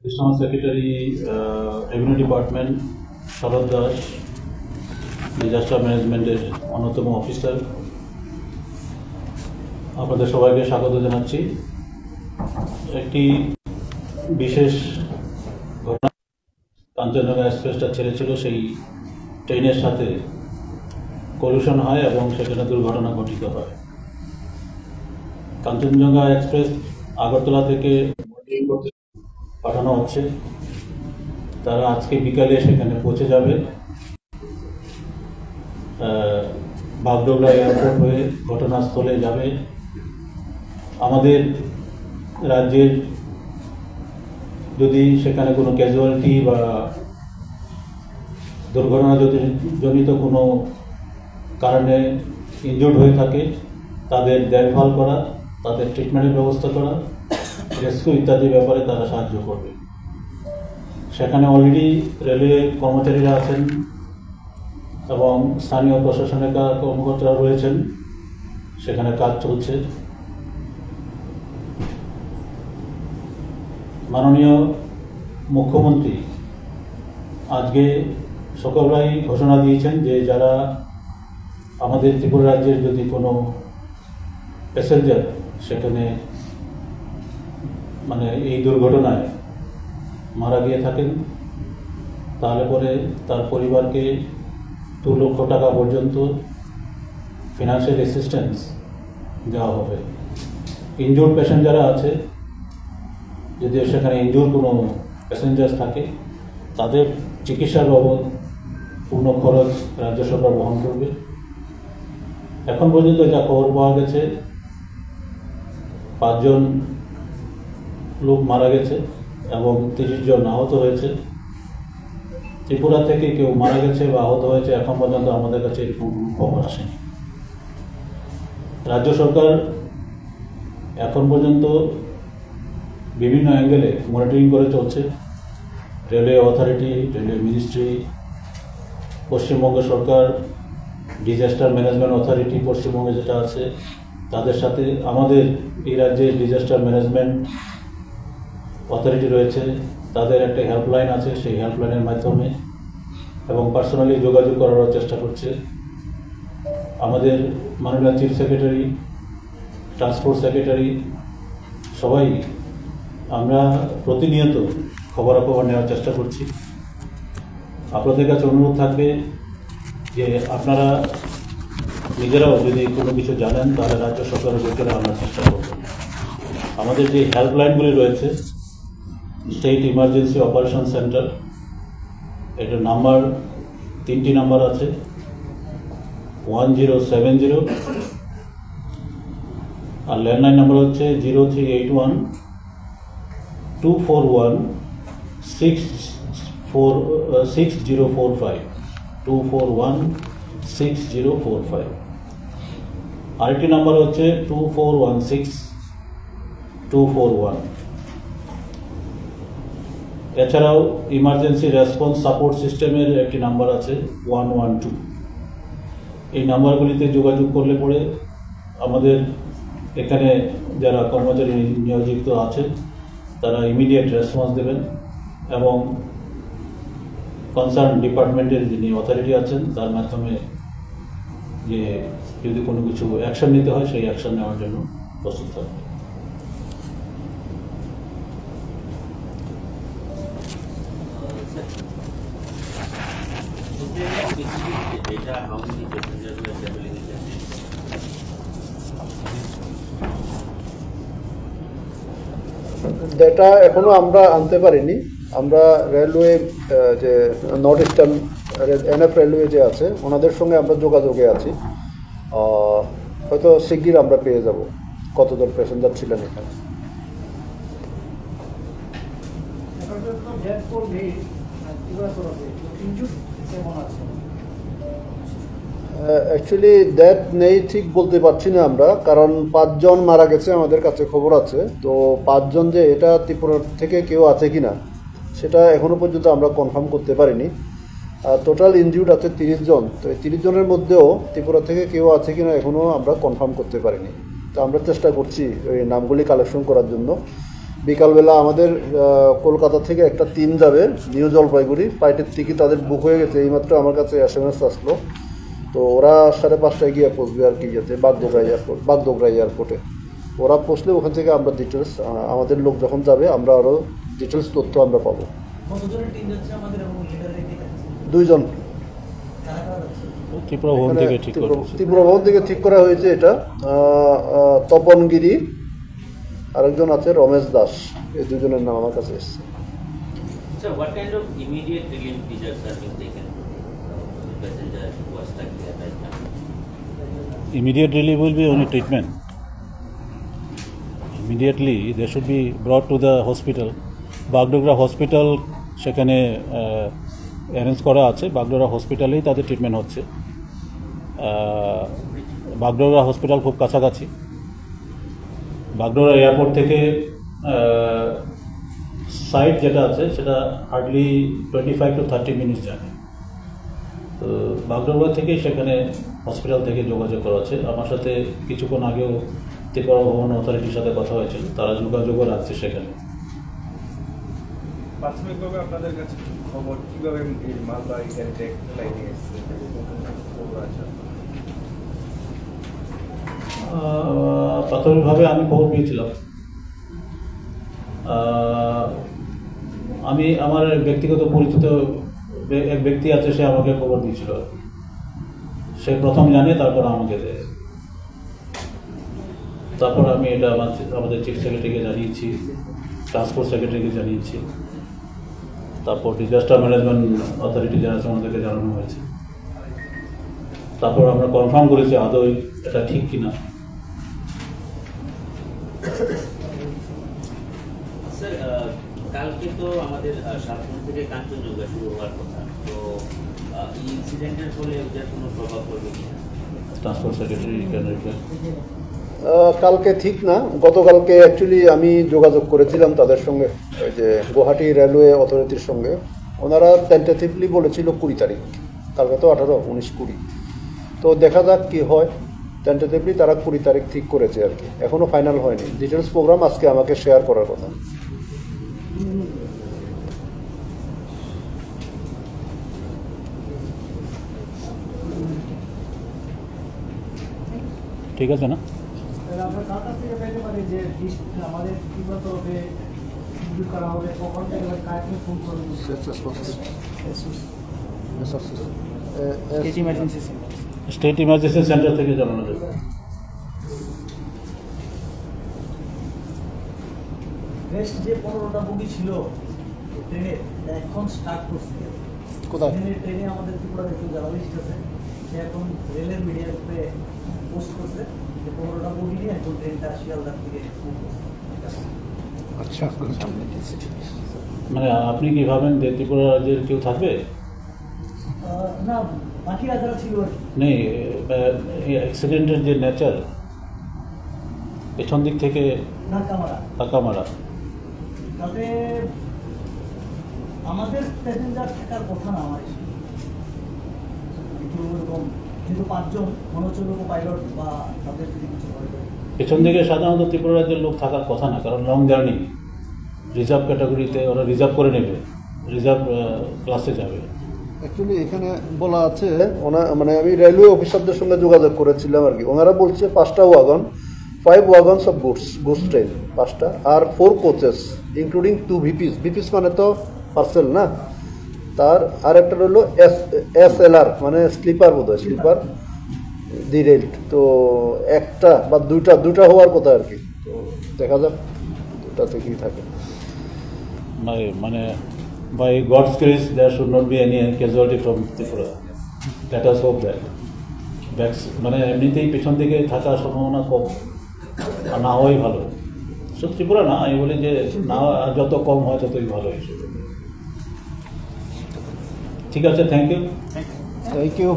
Additional Secretary, Revenue Department, Sharad Das, disaster ম্যানেজমেন্টের অন্যতম officer, আপনাদের সবাইকে স্বাগত জানাচ্ছি। একটি বিশেষ ঘটনা, কাঞ্চনজঙ্ঘা এক্সপ্রেসটা ছেড়েছিল, সেই ট্রেনের সাথে কলিশন হয় এবং সেখানে দুর্ঘটনা ঘটিত হয়। কাঞ্চনজঙ্ঘা এক্সপ্রেস আগরতলা থেকে পাঠানো হচ্ছে, তারা আজকে বিকালে সেখানে পৌঁছে যাবে। বাগডোগরা এয়ারপোর্ট হয়ে ঘটনাস্থলে যাবে। আমাদের রাজ্যের যদি সেখানে কোনো ক্যাজুয়ালিটি বা দুর্ঘটনা জনিত কোনো কারণে ইনজুর্ড হয়ে থাকে, তাদের দেখভাল করা, তাদের ট্রিটমেন্টের ব্যবস্থা করা, রেস্কিউ ইত্যাদি ব্যাপারে তারা সাহায্য করবে। সেখানে অলরেডি রেলওয়ে কর্মচারীরা আছেন এবং স্থানীয় প্রশাসনের কর্মকর্তারা রয়েছেন, সেখানে কাজ চলছে। মাননীয় মুখ্যমন্ত্রী আজকে সকালবেলায় ঘোষণা দিয়েছেন যে যারা আমাদের ত্রিপুরা রাজ্যের যদি কোনো প্যাসেঞ্জার সেখানে এই দুর্ঘটনায় মারা গিয়ে থাকেন, তাহলে পরে তার পরিবারকে 2 লক্ষ টাকা পর্যন্ত ফিনান্সিয়াল অ্যাসিস্ট্যান্স দেওয়া হবে। ইনজুর্ড প্যাসেঞ্জাররা আছে, যদি সেখানে ইনজুর্ড কোনো প্যাসেঞ্জার থাকে, তাদের চিকিৎসার বাবদ পূর্ণ খরচ রাজ্য সরকার বহন করবে। এখন পর্যন্ত যা খবর পাওয়া গেছে, 5 জন লোক মারা গেছে এবং 30 জন আহত হয়েছে। ত্রিপুরা থেকে কেউ মারা গেছে বা আহত হয়েছে এখন পর্যন্ত আমাদের কাছে এরকম খবর আসেনি। রাজ্য সরকার এখন পর্যন্ত বিভিন্ন অ্যাঙ্গেলে মনিটরিং করে চলছে। Railway authority, railway ministry, Paschimbanga সরকার, ডিজাস্টার ম্যানেজমেন্ট অথরিটি পশ্চিমবঙ্গে যেটা আছে, তাদের সাথে আমাদের এই রাজ্যে ডিজাস্টার ম্যানেজমেন্ট অথরিটি রয়েছে, তাদের একটা হেল্পলাইন আছে, সেই হেল্পলাইনের মাধ্যমে এবং পার্সোনালি যোগাযোগ করার চেষ্টা করছে। আমাদের মাননীয় চিফ সেক্রেটারি, ট্রান্সপোর্ট সেক্রেটারি, সবাই আমরা প্রতিনিয়ত খবরাখবর নেওয়ার চেষ্টা করছি। আপনাদের কাছে অনুরোধ থাকবে যে আপনারা নিজেরাও যদি কোনো কিছু জানেন তাহলে রাজ্য সরকারের লোকেরা আনার চেষ্টা করবেন। আমাদের যে হেল্পলাইনগুলি রয়েছে, স্টেট ইমার্জেন্সি অপারেশন সেন্টার, এটার নাম্বার 3টি নাম্বার আছে, 1070, আর ল্যান্ডলাইন নাম্বার হচ্ছে 0381 241 6045, 241 6045। আরেকটি নাম্বার হচ্ছে 2416 241। এছাড়াও ইমার্জেন্সি রেসপন্স সাপোর্ট সিস্টেমের একটি নাম্বার আছে 112। এই নাম্বারগুলিতে যোগাযোগ করলে পরে আমাদের এখানে যারা কর্মচারী নিয়োজিত আছেন তারা ইমিডিয়েট রেসপন্স দেবেন এবং কনসার্ন ডিপার্টমেন্টের যিনি অথরিটি আছেন তার মাধ্যমে যে যদি কোনো কিছু অ্যাকশন নিতে হয় সেই অ্যাকশন নেওয়ার জন্য প্রস্তুত থাকবে। ডেটা এখনো আমরা আনতে পারিনি। আমরা রেলওয়ে যে নর্থ ইস্টার্ন এনএফ রেলওয়ে যে আছে ওনাদের সঙ্গে আমরা যোগাযোগে আছি, হয়তো শিগগির আমরা পেয়ে যাব কতজন প্যাসেঞ্জার ছিলেন এখানে। অ্যাকচুয়ালি দ্যাট নেই ঠিক বলতে পারছি না আমরা, কারণ 5 জন মারা গেছে আমাদের কাছে খবর আছে। তো 5 জন যে এটা ত্রিপুরা থেকে কেউ আছে কি না সেটা এখনও পর্যন্ত আমরা কনফার্ম করতে পারিনি। টোটাল ইনজিউর্ড আছে 30 জন। তো এই 30 জনের মধ্যেও ত্রিপুরা থেকে কেউ আছে কি না এখনও আমরা কনফার্ম করতে পারিনি। তো আমরা চেষ্টা করছি ওই নামগুলি কালেকশন করার জন্য বিকালবেলা আমাদের কলকাতা থেকে একটা টিম যাবে নিউ জলপাইগুড়ি, ফ্লাইটের টিকিট তাদের বুক হয়ে গেছে, এইমাত্র আমার কাছে SMS আসলো। তো ওরা 5:30টায় গিয়ে পৌঁছবে আর কি, যাতে বাগডোগরা এয়ারপোর্টে ওরা পৌঁছলে ওখান থেকে আমরা ডিটেলস, আমাদের লোক যখন যাবে আমরা আরও ডিটেলস তথ্য আমরা পাবো। 2 জন ত্রিপুরা ভবন থেকে ঠিক করা হয়েছে। এটা তপন গিরি, আরেকজন আছে রমেশ দাস, এই 2 জনের নাম আমার কাছে এসেছে। Sir, what kind of immediate relief measures are being taken? The passenger who was stuck there right now. Immediate relief will be only treatment. Immediately they should be brought to the hospital. Bagdogra hospital সেখানে arrange করা আছে, বাগডোগরা হসপিটালেই তাদের treatment হচ্ছে। Bagdogra hospital খুব কাছাকাছি, Bagdogra airport থেকে site যেটা আছে সেটা হার্ডলি 25 to 30 মিনিটস জার্নি। তো বাগডোগরা থেকে সেখানে হসপিটাল থেকে যোগাযোগ করা আছে। আমার সাথে কিছুক্ষণ আগেও ত্রিপুরা ভবন অথরিটির সাথে কথা হয়েছিল, তারা যোগাযোগও রাখছে সেখানে। প্রাথমিকভাবে আপনাদের কাছে খবর কিভাবে এই মালবাহী গাড়িটা একটা লাইনে এসেছে? প্রাথমিকভাবে আমি খবর পেয়েছিলাম, আমি আমার ব্যক্তিগত পরিচিত এক ব্যক্তি আছে, সে আমাকে খবর দিয়েছিল। সে প্রথম জানে, তারপর আমাকে দেয়। তারপর আমি এটা আমাদের চিফ সেক্রেটারিকে জানিয়েছি, ট্রান্সপোর্ট সেক্রেটারিকে জানিয়েছি, তারপর ডিজাস্টার ম্যানেজমেন্ট অথরিটি যারা আছে আমাদেরকে জানানো হয়েছে। তারপর আমরা কনফার্ম করেছি আদৌ এটা ঠিক কিনা। স্যার, কালকে তো আমাদের 7 থেকে কাঞ্চনজঙ্ঘা শুরু হওয়ার কথা, তো এই ইনসিডেন্টের ফলে এটার কোনো প্রভাব পড়বে কিনা? Transport secretary can reply. কালকে ঠিক না, গতকালকে অ্যাকচুয়ালি আমি যোগাযোগ করেছিলাম তাদের সঙ্গে, ওই যে গুয়াহাটি রেলওয়ে অথরিটির সঙ্গে। ওনারা টেন্টেটিভলি বলেছিল 20 তারিখ, কালকে তো 18, 19, 20। তো দেখা যাক কী হয়। টেন্টেটিভলি তারা 20 তারিখ ঠিক করেছে আর কি, এখনও ফাইনাল হয়নি। ডিটেলস প্রোগ্রাম আজকে আমাকে শেয়ার করার কথা। ঠিক আছে না? আমরা কার কাছ থেকে পেতে পারি যে আমাদের ত্রিপুরা তরফে করা হবে, কখন থেকে কাকে ফোন করবে? স্টেট ইমার্জেন্সি সেন্টার থেকে জানানো যাবে। নেক্সট যে 15টা বগি ছিল ট্রেনে, এখন স্টার্ট করছে কোথায়? ট্রেনে আমাদের ত্রিপুরার একজন জার্নালিস্ট আছে, সে এখন রেলের মিডিয়াতে পোস্ট করছে যে 15টা বগি নিয়ে এখন ট্রেনটা শিয়ালদার থেকে মুভ করছে। আচ্ছা, মানে আপনি কি ভাবেন যে ত্রিপুরা রাজ্যের কেউ থাকবে? না, বাকিরা যারা ছিল আর কি। নেই, অ্যাক্সিডেন্টের যে নেচার, পেছন দিক থেকে ধাক্কা মারা, তাতে আমাদের প্যাসেঞ্জার থাকার কথা না। আমার একটু এরকম, কিন্তু 5 জন মনে হচ্ছে লোক পাইলট বা তাদের যদি কিছু হয়। পেছন দিকে সাধারণত ত্রিপুরা রাজ্যের লোক থাকার কথা না, কারণ লং জার্নি, রিজার্ভ ক্যাটাগরিতে ওরা রিজার্ভ করে নেবে, রিজার্ভ ক্লাসে যাবে। অ্যাকচুয়ালি এখানে বলা আছে, মানে আমি রেলওয়ে অফিসারদের সঙ্গে যোগাযোগ করেছিলাম আর কি। ওনারা বলছে 5টা ওয়াগন, 5 ওয়াগনস অফ গুডস ট্রেন, 5টা, আর 4 কোচেস ইনক্লুডিং 2 ভিপিস। ভিপিস মানে তো পার্সেল না, তার আর একটা রইল SLR মানে স্লিপার, বোধহয় স্লিপার ডিরেইলড। তো একটা বা দুইটা হওয়ার কথা আর কি। তো দেখা যাক দুটাতে কি থাকে। মানে by God's grace there should not be any casualty from Tripura. Let us hope that. মানে এমনিতেই পেছন দিকে থাকার সম্ভাবনা কম, আর না হওয়াই ভালো। শুধু ত্রিপুরা না, আমি বলি যে না, যত কম হয় ততই ভালো হিসেবে। ঠিক আছে, থ্যাংক ইউ। Thank you.